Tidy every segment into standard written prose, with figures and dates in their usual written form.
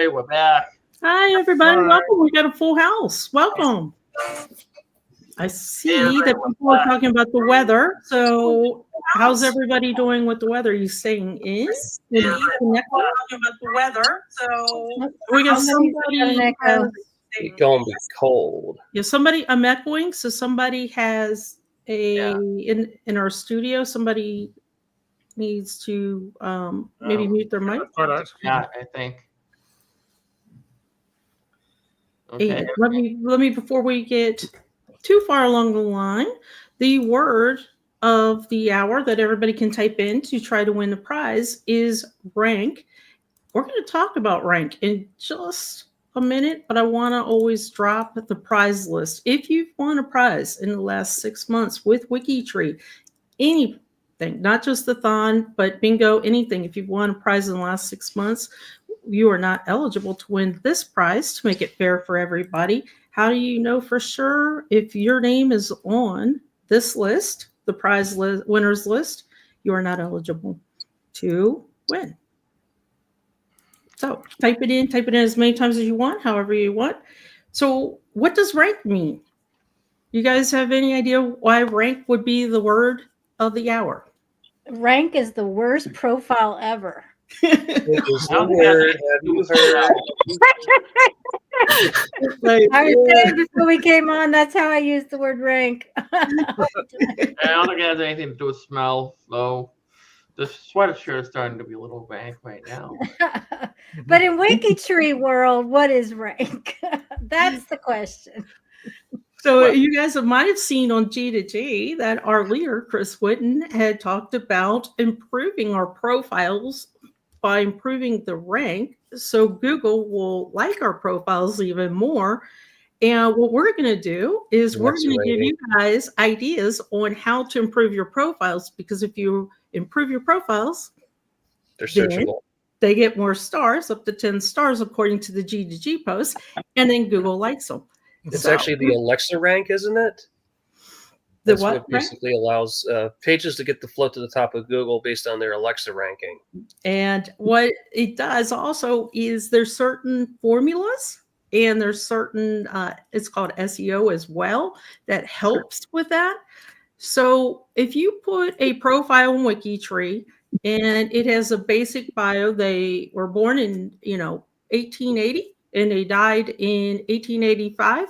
everybody. We're back. Hi, everybody. Welcome. We got a full house. Welcome. I see that people are talking about the weather. So how's everybody doing with the weather? Are you saying is? Talking about the weather. So we got somebody has, it's gonna be cold. Yeah, somebody, I'm echoing. So somebody has in our studio, somebody needs to maybe mute their mic. Yeah, I think. Okay. And let me before we get too far along the line, the word of the hour that everybody can type in to try to win the prize is rank. We're going to talk about rank in just a minute, but I want to always drop the prize list. If you've won a prize in the last 6 months with WikiTree, anything, not just the Thon, but bingo, anything. If you've won a prize in the last 6 months, you are not eligible to win this prize to make it fair for everybody. How do you know for sure if your name is on this list, the prize winners list, you are not eligible to win? So type it in as many times as you want, however you want. So what does rank mean? You guys have any idea why rank would be the word of the hour? Rank is the worst profile ever. It is the word. Have you heard? I was saying before we came on, that's how I used the word rank. I don't think it has anything to do with smell, though. The sweatshirt is starting to be a little rank right now. But in WikiTree world, what is rank? That's the question. So you guys might have seen on G2G that our leader, Chris Whitten, had talked about improving our profiles by improving the rank so Google will like our profiles even more. And what we're going to do is we're going to give you guys ideas on how to improve your profiles, because if you improve your profiles, they're searchable. They get more stars, up to 10 stars, according to the G2G post, and then Google likes them. It's actually the Alexa rank, isn't it? That's what basically allows pages to get the float to the top of Google based on their Alexa ranking. And what it does also is there's certain formulas and there's certain, it's called SEO as well, that helps with that. So if you put a profile on WikiTree and it has a basic bio, they were born in 1880 and they died in 1885,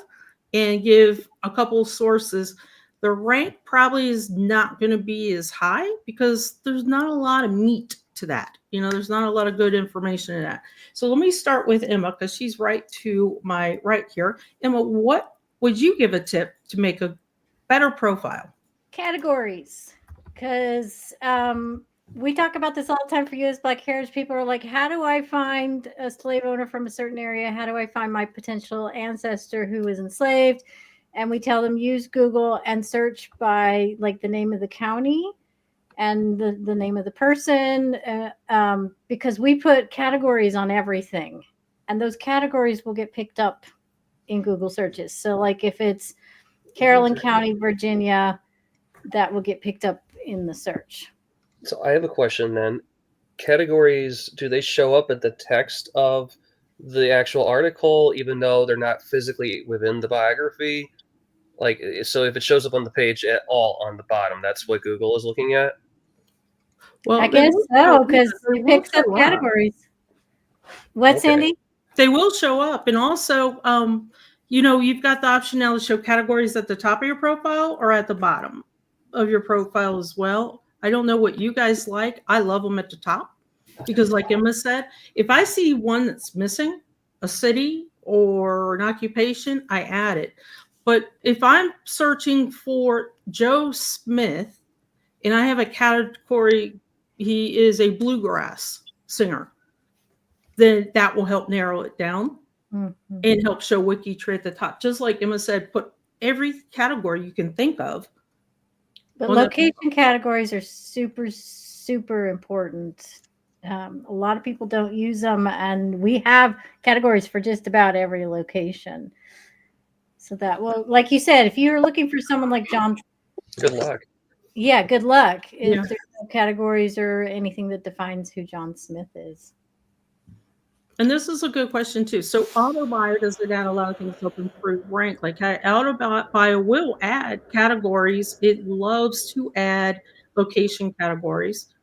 and give a couple sources, the rank probably is not going to be as high because there's not a lot of meat to that. There's not a lot of good information in that. So let me start with Emma, because she's right to my right here. Emma, what would you give a tip to make a better profile? Categories, because we talk about this all the time for U.S. Black Heritage. People are like, how do I find a slave owner from a certain area? How do I find my potential ancestor who was enslaved? And we tell them use Google and search by like the name of the county and the name of the person, because we put categories on everything. And those categories will get picked up in Google searches. So like if it's Carrollton County, Virginia, that will get picked up in the search. So I have a question then. Categories, do they show up at the text of the actual article, even though they're not physically within the biography? Like, so if it shows up on the page at all on the bottom, that's what Google is looking at? Well, I guess so, because it picks up categories. What, Sandy? They will show up. And also, you've got the option now to show categories at the top of your profile or at the bottom of your profile as well. I don't know what you guys like. I love them at the top because, like Emma said, if I see one that's missing, a city or an occupation, I add it. But if I'm searching for Joe Smith and I have a category, he is a bluegrass singer, then that will help narrow it down and help show WikiTree at the top. Just like Emma said, put every category you can think of. But location categories are super, super important. A lot of people don't use them, and we have categories for just about every location. So that, well, like you said, if you're looking for someone like John, good luck. Yeah, good luck. If there's no categories or anything that defines who John Smith is. And this is a good question too. So AutoBio does add a lot of things up improve rank. Like AutoBio will add categories. It loves to add location categories.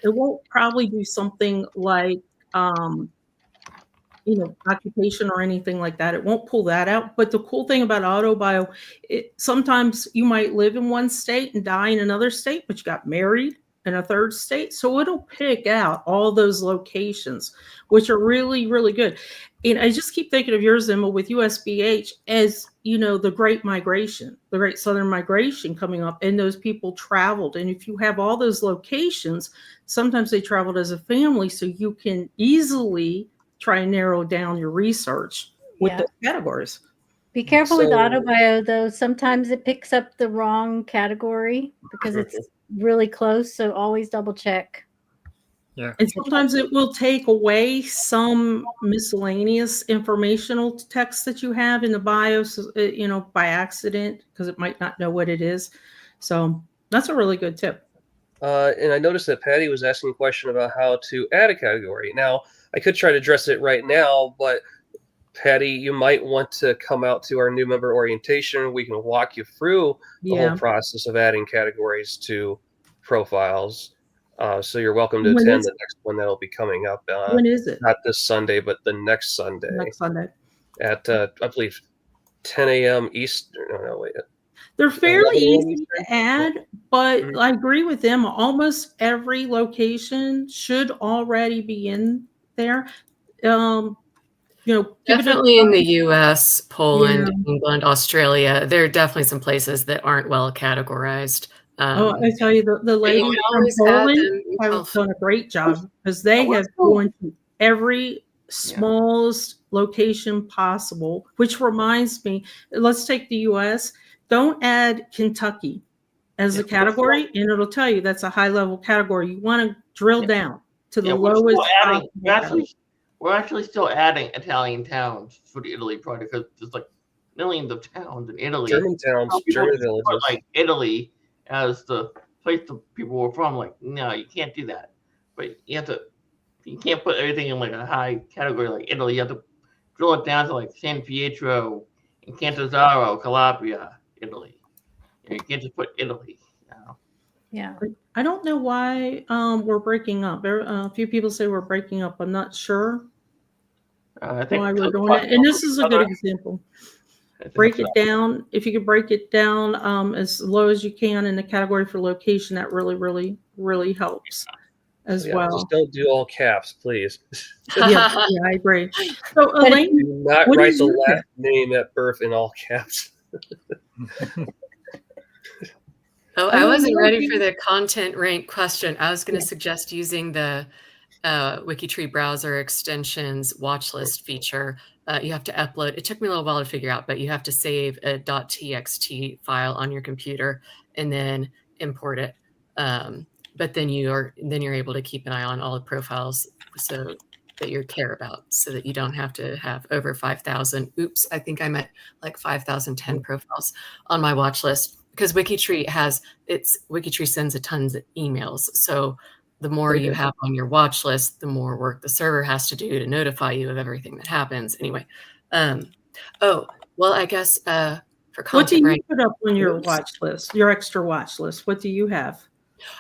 It won't probably do something like occupation or anything like that. It won't pull that out. But the cool thing about AutoBio, sometimes you might live in one state and die in another state, but you got married in a third state. So it'll pick out all those locations, which are really, really good. And I just keep thinking of yours, Emma, with USBH as, the Great Migration, the Great Southern Migration coming up, and those people traveled. And if you have all those locations, sometimes they traveled as a family, so you can easily try and narrow down your research with the categories. Be careful with AutoBio, though. Sometimes it picks up the wrong category because it's really close. So always double check. Yeah. And sometimes it will take away some miscellaneous informational text that you have in the bios, by accident, because it might not know what it is. So that's a really good tip. And I noticed that Patty was asking a question about how to add a category. Now, I could try to address it right now, but Patty, you might want to come out to our new member orientation. We can walk you through the whole process of adding categories to profiles. So you're welcome to attend the next one that'll be coming up. When is it? Not this Sunday, but the next Sunday. Next Sunday. At, I believe, 10 a.m. Eastern. No, wait. They're fairly easy to add, but I agree with them. Almost every location should already be in there. Definitely in the U.S., Poland, England, Australia. There are definitely some places that aren't well categorized. I tell you, the lady from Poland have done a great job because they have gone to every smallest location possible, which reminds me, let's take the U.S. Don't add Kentucky as a category, and it'll tell you that's a high-level category. You want to drill down to the lowest. We're actually still adding Italian towns for the Italy project because there's like millions of towns in Italy. German towns, German villages. Like Italy as the place the people were from. Like, no, you can't do that. But you can't put everything in like a high category like Italy. You have to drill it down to like San Pietro and Cantazzaro, Calabria, Italy. You can't just put Italy. Yeah. I don't know why we're breaking up. A few people say we're breaking up. I'm not sure I think why we're doing it. And this is a good example. Break it down. If you could break it down as low as you can in the category for location, that really, really, really helps as well. Just don't do all caps, please. yeah, I agree. So, Elaine, do not write the last name at birth in all caps. Oh, I wasn't ready for the content rank question. I was going to suggest using the WikiTree browser extensions watch list feature. You have to upload. It took me a little while to figure out, but you have to save a .txt file on your computer and then import it. But then you're able to keep an eye on all the profiles so that you care about, so that you don't have to have over 5,000. Oops, I think I meant like 5,010 profiles on my watch list. Because WikiTree sends a tons of emails. So the more you have on your watch list, the more work the server has to do to notify you of everything that happens. Anyway. I guess for content. What do you put up on your watch list, your extra watch list? What do you have?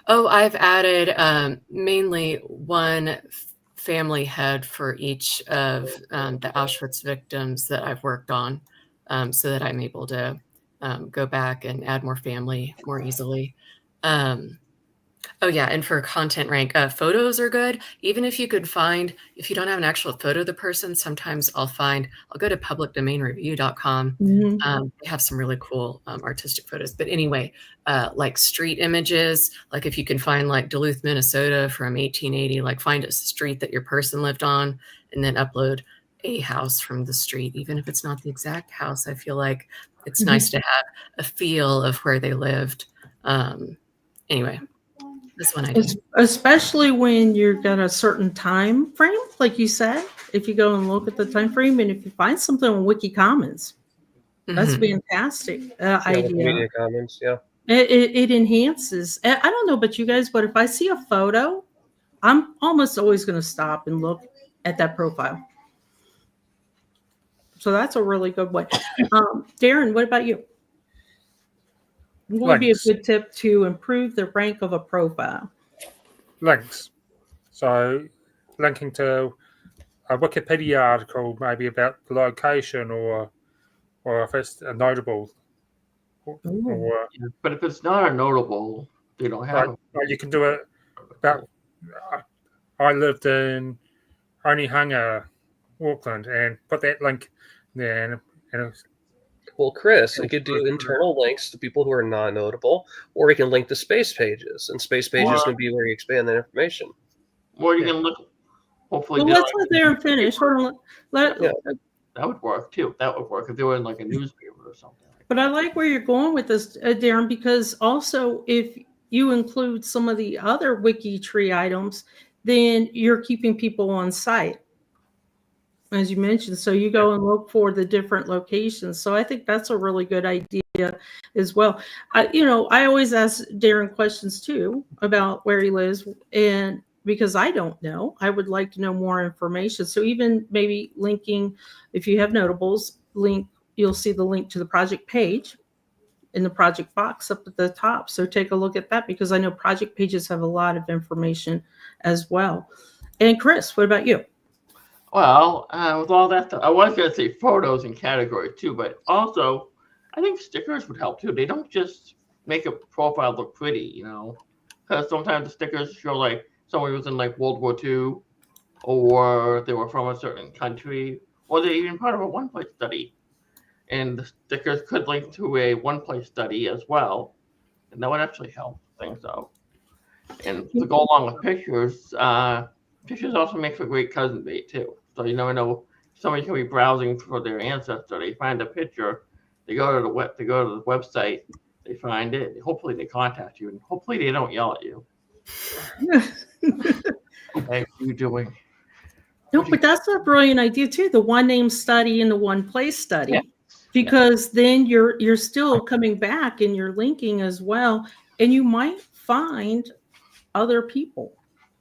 Oh, I've added mainly one family head for each of the Auschwitz victims that I've worked on, so that I'm able to go back and add more family more easily. And for content rank, photos are good. Even if you if you don't have an actual photo of the person, sometimes I'll go to publicdomainreview.com. They have some really cool artistic photos. But anyway, like street images, like if you can find like Duluth, Minnesota from 1880, like find a street that your person lived on and then upload a house from the street, even if it's not the exact house. I feel like it's nice to have a feel of where they lived. Anyway, this one I do. Especially when you've got a certain time frame, like you said, if you go and look at the time frame, and if you find something on Wiki Commons, that's fantastic idea. Media Commons, It enhances. I don't know about you guys, but if I see a photo, I'm almost always going to stop and look at that profile. So that's a really good way. Darren, what about you? What would be a Links. good tip to improve the rank of a profile? Links. So linking to a Wikipedia article, maybe about the location, or if it's a notable, or But if it's not a notable, they don't have like you can do it about. I lived in Onehunga, Auckland, and put that link there, and Well, Chris, we could do internal links to people who are non-notable, or we can link to space pages, and space pages can be where you expand that information. Or you can look. Hopefully, Well, let's let Darren finish. Hold on. that would work too. That would work if they were in like a newspaper or something. But I like where you're going with this, Darren, because also if you include some of the other WikiTree items, then you're keeping people on site, as you mentioned. So you go and look for the different locations. So I think that's a really good idea as well. I always ask Darren questions too about where he lives, and because I don't know, I would like to know more information. So even maybe linking, if you have notables, you'll see the link to the project page in the project box up at the top. So take a look at that, because I know project pages have a lot of information as well. And Chris, what about you? Well, with all that stuff, I was going to say photos and category too, but also I think stickers would help too. They don't just make a profile look pretty, because sometimes the stickers show like someone was in like World War II, or they were from a certain country, or they're even part of a one-place study. And the stickers could link to a one-place study as well, and that would actually help things out. And to go along with pictures, pictures also make for great cousin bait too. So you never know, somebody can be browsing for their ancestor. They find a picture, they go to the website, they find it. Hopefully they contact you, and hopefully they don't yell at you. Hey, what are you doing? No, but that's a brilliant idea too. The one name study and the one place study. Yeah. Because then you're still coming back and you're linking as well, and you might find other people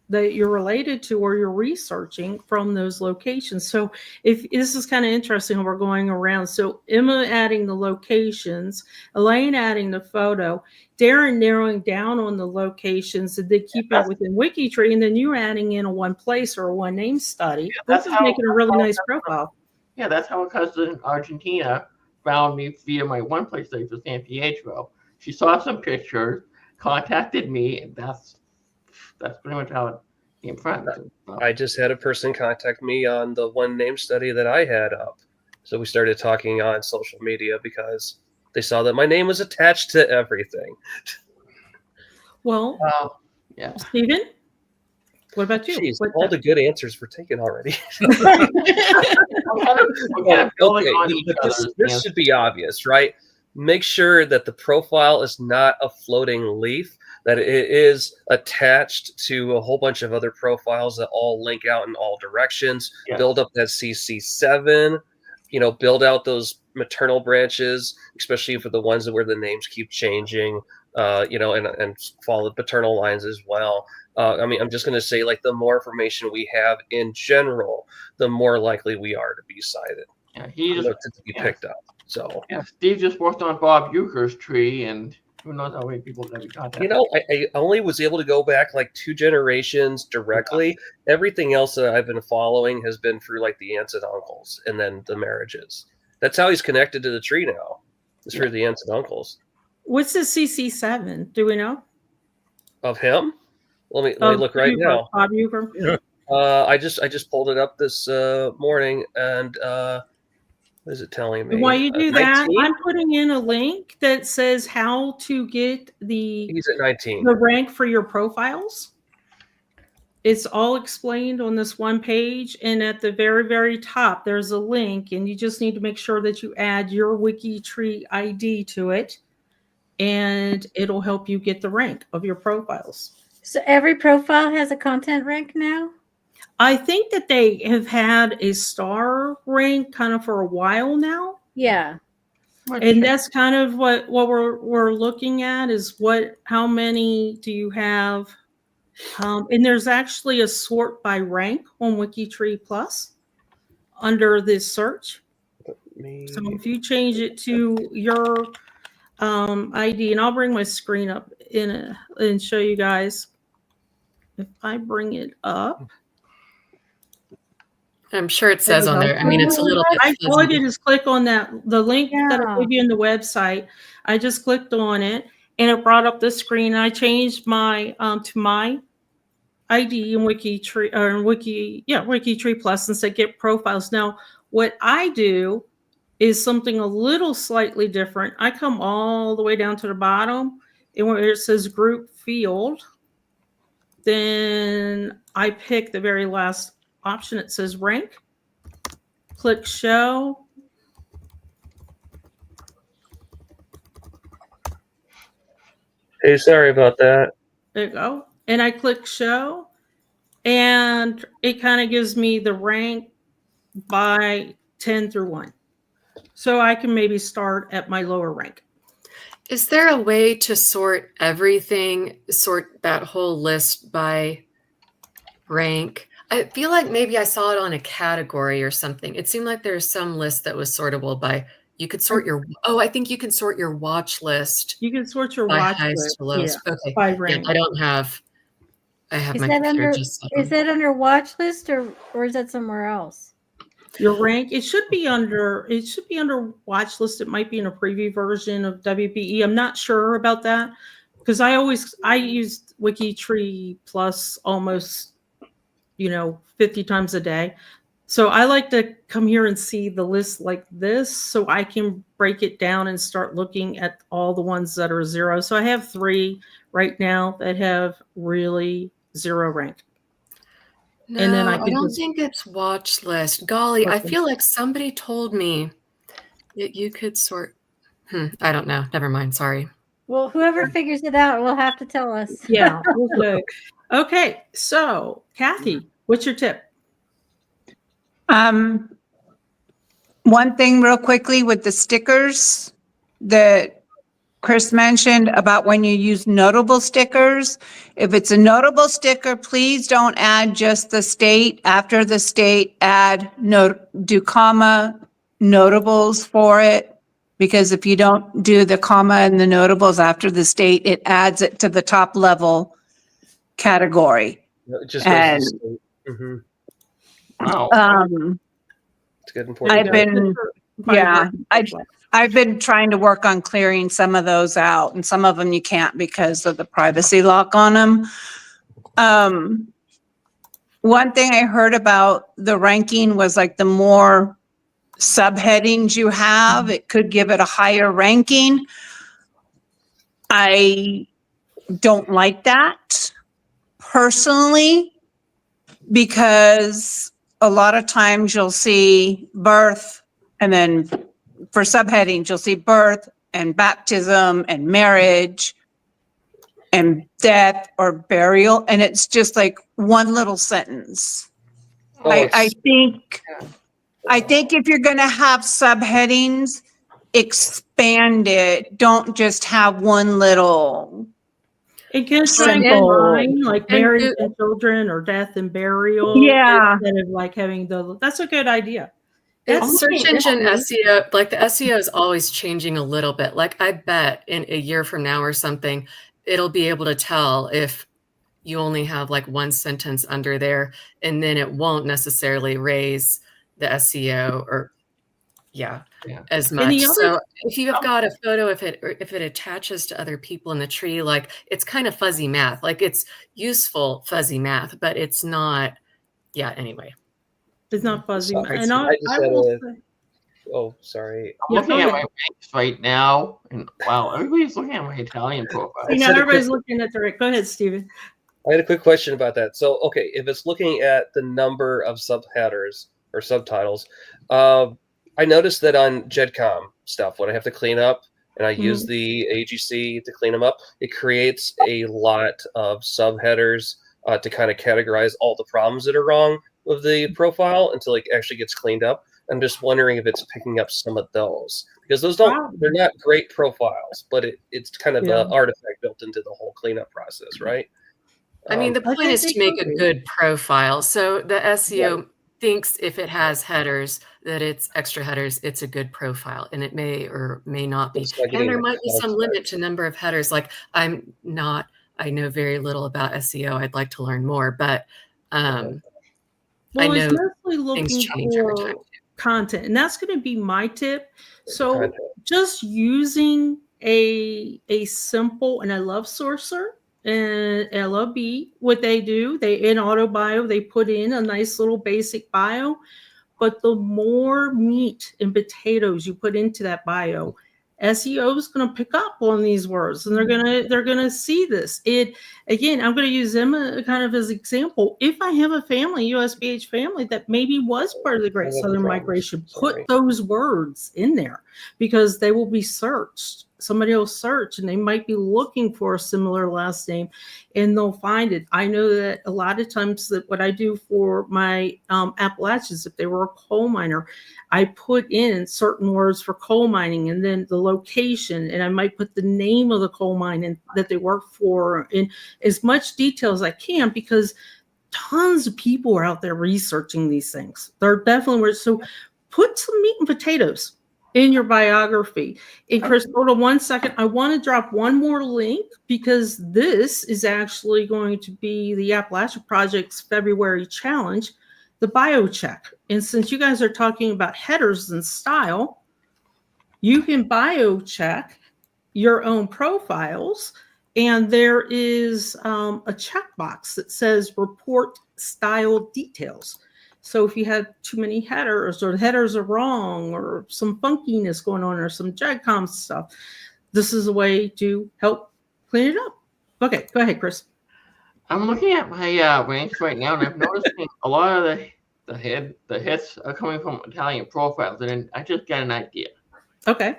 that you're related to or you're researching from those locations. So if this is kind of interesting, we're going around. So Emma adding the locations, Elaine adding the photo, Darren narrowing down on the locations that they keep it within WikiTree, and then you adding in a one place or a one name study. This is making a really nice profile. Yeah, that's how a cousin in Argentina found me via my one place study for San Pietro. She saw some pictures, contacted me, and that's pretty much how it came from. I just had a person contact me on the one name study that I had up. So we started talking on social media because they saw that my name was attached to everything. Well, yeah. Stephen, what about you? Jeez, all the good answers were taken already. This should be obvious, right? Make sure that the profile is not a floating leaf, that it is attached to a whole bunch of other profiles that all link out in all directions. Yes. Build up that CC7, build out those maternal branches, especially for the ones where the names keep changing, and follow the paternal lines as well. I'm just going to say, like, the more information we have in general, the more likely we are to be cited. Yeah, to be picked up. So yeah, Steve just worked on Bob Euchre's tree, and who knows how many people that be contacted. I only was able to go back like 2 generations directly. Everything else that I've been following has been through like the aunts and uncles, and then the marriages. That's how he's connected to the tree now. It's through the aunts and uncles. What's the CC7? Do we know? Of him? Let me look right now. Bob Euchre. I just pulled it up this morning, and what is it telling me? While you do that, 19? I'm putting in a link that says how to get He's at 19. The rank for your profiles. It's all explained on this one page, and at the very, very top, there's a link, and you just need to make sure that you add your WikiTree ID to it, and it'll help you get the rank of your profiles. So every profile has a content rank now? I think that they have had a star rank kind of for a while now. Yeah. And that's kind of what we're looking at is how many do you have? And there's actually a sort by rank on WikiTree Plus under this search. So if you change it to your ID, and I'll bring my screen up and show you guys. If I bring it up, I'm sure it says on there. I mean, it's a little bit all I fuzzy. did is click on the link that I Yeah. gave you in the website. I just clicked on it, and it brought up this screen. And I changed my to my ID in WikiTree or WikiTree Plus and said get profiles. Now, what I do is something a little slightly different. I come all the way down to the bottom, and where it says group field, then I pick the very last option. It says rank. Click show. Hey, sorry about that. There you go. And I click show, and it kind of gives me the rank by 10 through 1. So I can maybe start at my lower rank. Is there a way to sort everything, sort that whole list by rank? I feel like maybe I saw it on a category or something. It seemed like there's some list that was sortable by, you could sort your, I think you can sort your watch list You can sort your by watch highest list. to lowest. Yeah, Okay. by Yeah, rank. I have Is my that computer under just set is up. that under watch list or is that somewhere else? Your rank, it should be under watch list. It might be in a preview version of WPE. I'm not sure about that because I used WikiTree Plus almost 50 times a day. So I like to come here and see the list like this so I can break it down and start looking at all the ones that are 0. So I have 3 right now that have really 0 rank. No, And then I I don't think it's watch list. Golly, I Okay. feel like somebody told me that you could sort. I don't know. Never mind. Sorry. Well, whoever figures it out will have to tell us. Yeah. Okay. So Kathy, what's your tip? One thing real quickly with the stickers that Chris mentioned about when you use notable stickers. If it's a notable sticker, please don't add just the state. After the state, do comma notables for it. Because if you don't do the comma and the notables after the state, it adds it to the top level category. It just And- goes to state. Mhm. Wow. It's good important. I've been trying to work on clearing some of those out, and some of them you can't because of the privacy lock on them. One thing I heard about the ranking was like the more subheadings you have, it could give it a higher ranking. I don't like that personally because a lot of times you'll see birth, and then for subheadings, you'll see birth and baptism and marriage and death or burial. And it's just like one little sentence. I think if you're going to have subheadings, expand it. Don't just have one little. It gives Simple. like marriage and children or death and burial. Yeah. Instead of like having that's a good idea. It's search engine SEO, like the SEO is always changing a little bit. Like I bet in a year from now or something, it'll be able to tell if you only have like one sentence under there, and then it won't necessarily raise the SEO or as much. So if you've got a photo, if it attaches to other people in the tree, like it's kind of fuzzy math, like it's useful fuzzy math, but it's not. Yeah. Anyway. It's not fuzzy. Sorry. And Oh, sorry. I'm looking at my ranks right now, and wow, everybody's looking at my Italian profile. Everybody's looking at the rank. Go ahead, Steven. I had a quick question about that. So, okay, if it's looking at the number of subheaders or subtitles, I noticed that on GEDCOM stuff, when I have to clean up and I use the AGC to clean them up, it creates a lot of subheaders to kind of categorize all the problems that are wrong with the profile until it actually gets cleaned up. I'm just wondering if it's picking up some of those, because those they're not great profiles, but it's kind of an artifact built into the whole cleanup process, right? I mean, the point is to make a good profile. So the SEO thinks if it has headers, that it's extra headers, it's a good profile, and it may or may not be. It's like And there getting might be some outside. limit to number of headers. Like I know very little about SEO. I'd like to learn more, but Well, I it's know mostly things looking change every for time. content, and that's going to be my tip. So Content. just using a simple, and I love Sourcer and LOB, what they do, they in auto bio, they put in a nice little basic bio, but the more meat and potatoes you put into that bio, SEO is going to pick up on these words, and they're gonna see this. It again, I'm going to use them kind of as example. If I have a family, USBH family, that maybe was part of the Great Southern Migration, put those words in there because they will be searched. Somebody will search, and they might be looking for a similar last name, and they'll find it. I know that a lot of times that what I do for my Appalachians, if they were a coal miner, I put in certain words for coal mining, and then the location, and I might put the name of the coal mine and that they work for in as much detail as I can, because tons of people are out there researching these things. They're definitely worth. So put some meat and potatoes in your biography. And Chris, hold on 1 second. I want to drop one more link, because this is actually going to be the Appalachia Project's February challenge, the BioCheck. And since you guys are talking about headers and style, you can BioCheck your own profiles, and there is a checkbox that says report style details. So if you have too many headers, or the headers are wrong, or some funkiness going on, or some JAGCOM stuff, this is a way to help clean it up. Okay, go ahead, Chris. I'm looking at my ranks right now, and I'm noticing a lot of the hits are coming from Italian profiles, and then I just got an idea. Okay.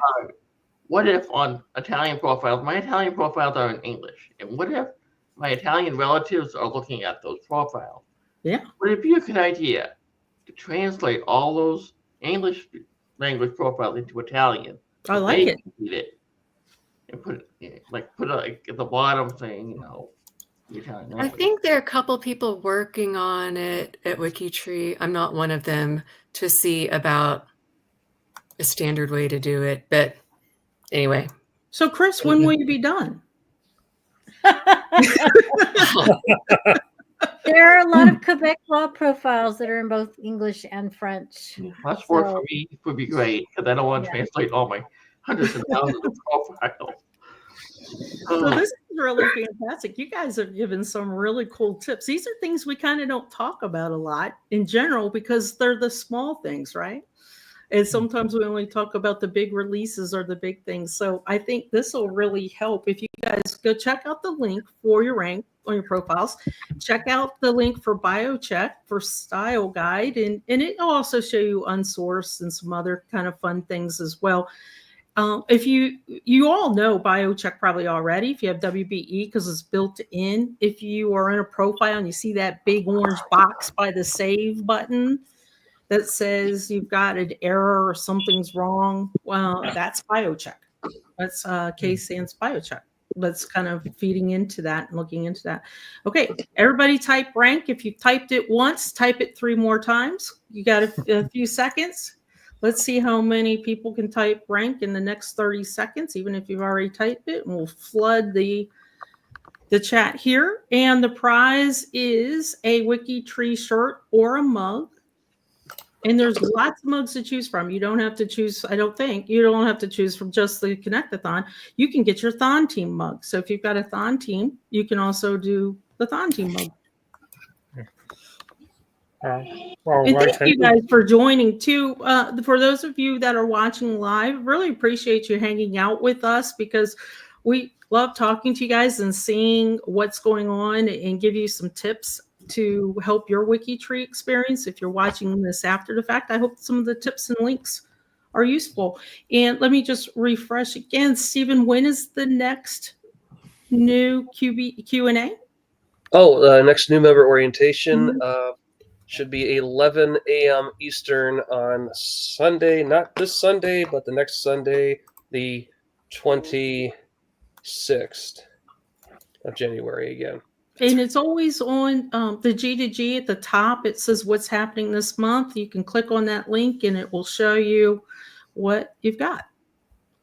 What if on Italian profiles, my Italian profiles are in English, and what if my Italian relatives are looking at those profiles? Yeah. Would it be a good idea to translate all those English language profiles into Italian? I like it. Read it and put it like at the bottom saying, the Italian language. I think there are a couple people working on it at WikiTree. I'm not one of them, to see about a standard way to do it. But anyway. So Chris, when will you be done? There are a lot of Quebecois profiles that are in both English and French. That's work for me. It would be great, because I don't want to translate all my hundreds and thousands of profiles. So this is really fantastic. You guys have given some really cool tips. These are things we kind of don't talk about a lot in general, because they're the small things, right? And sometimes we only talk about the big releases or the big things. So I think this will really help. If you guys go check out the link for your rank on your profiles, check out the link for BioCheck for style guide, and it'll also show you unsourced and some other kind of fun things as well. If you all know BioCheck probably already, if you have WBE, because it's built in. If you are in a profile and you see that big orange box by the save button that says you've got an error or something's wrong, well, that's BioCheck. That's KSAN's BioCheck. That's kind of feeding into that and looking into that. Okay, everybody type rank. If you typed it once, type it 3 more times. You got a few seconds. Let's see how many people can type rank in the next 30 seconds, even if you've already typed it. And we'll flood the chat here. And the prize is a WikiTree shirt or a mug. And there's lots of mugs to choose from. You don't have to choose, I don't think, you don't have to choose from just the Connect-a-Thon. You can get your Thon team mug. So if you've got a Thon team, you can also do the Thon team mug. And thank you guys for joining too. For those of you that are watching live, really appreciate you hanging out with us, because we love talking to you guys and seeing what's going on and give you some tips to help your WikiTree experience. If you're watching this after the fact, I hope some of the tips and links are useful. And let me just refresh again. Stephen, when is the next new Q&A? Oh, next new member orientation should be 11 a.m. Eastern on Sunday. Not this Sunday, but the next Sunday, the 26th of January again. And it's always on the G2G at the top. It says what's happening this month. You can click on that link and it will show you what you've got.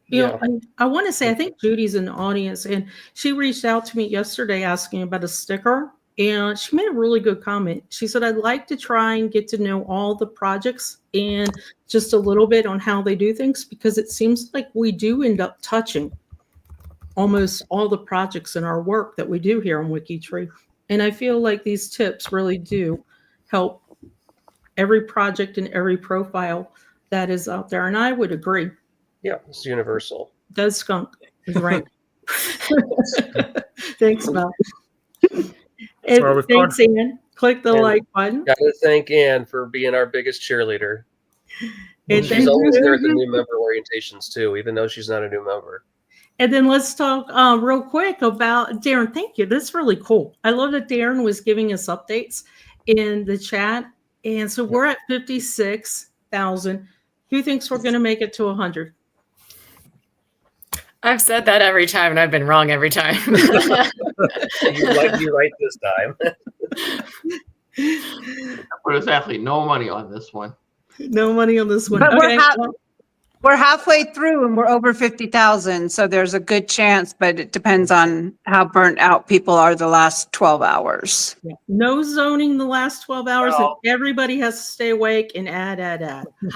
You know, I want to say, I think Judy's in the audience, and she reached out to me yesterday asking about a sticker, and she made a really good comment. She said, I'd like to try and get to know all the projects and just a little bit on how they do things, because it seems like we do end up touching almost all the projects in our work that we do here on WikiTree. And I feel like these tips really do help every project and every profile that is out there. And I would agree. Yeah, it's universal. Does skunk is right. Thanks, Mel. And thanks, Ann. Click the like button. Got to thank Ann for being our biggest cheerleader. And she's always there at the new member orientations too, even though she's not a new member. And then let's talk real quick about Darren. Thank you. That's really cool. I love that Darren was giving us updates in the chat. And so we're at 56,000. Who thinks we're going to make it to 100? I've said that every time, and I've been wrong every time. You're right this time. But exactly, no money on this one. No money on this one. But Okay. we're halfway through and we're over 50,000. So there's a good chance, but it depends on how burnt out people are the last 12 hours. No zoning the last 12 hours. No. And everybody has to stay awake and add.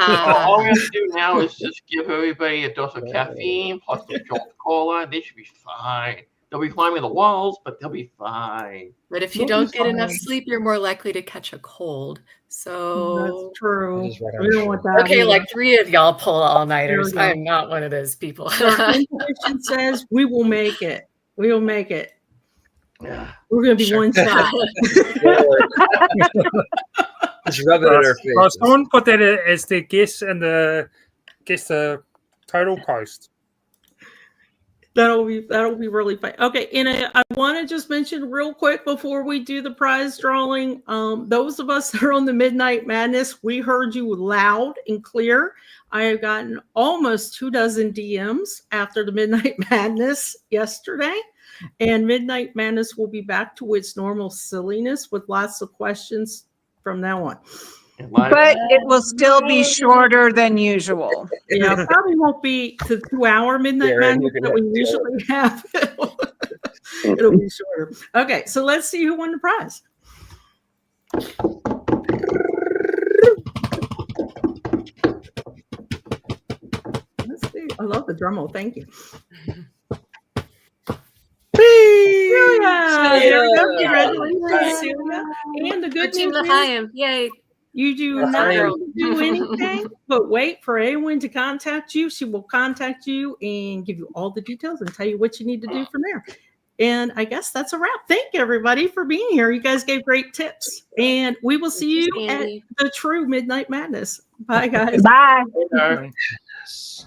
All we have to do now is just give everybody a dose of caffeine plus the Jolt Cola. They should be fine. They'll be climbing the walls, but they'll be fine. But if you don't get enough sleep, you're more likely to catch a cold. So That's true. We don't want that. okay, either. like 3 of y'all pull all-nighters. There we go. I'm not one of those people. Our intuition says we will make it. We will make it. Yeah. We're going to be one shot. Just rub it in our face. Someone put that as the guess and the total post. That'll be really fun. Okay, and I want to just mention real quick before we do the prize drawing. Those of us that are on the Midnight Madness, we heard you loud and clear. I have gotten almost 24 DMs after the Midnight Madness yesterday, and Midnight Madness will be back to its normal silliness with lots of questions from now on. But it will still be shorter than usual. Yeah, probably won't be the 2-hour Midnight Madness that we usually have. It'll be shorter. Okay, so let's see who won the prize. Let's see. I love the drum roll. Thank you. Celia! There we go. Congratulations, Celia. And the good news is, yay. you do not have to do anything, but wait for Awen to contact you. She will contact you and give you all the details and tell you what you need to do from there. And I guess that's a wrap. Thank you, everybody, for being here. You guys gave great tips. And we will see you at the true Midnight Madness. Bye, guys. Bye. Bye. Yes.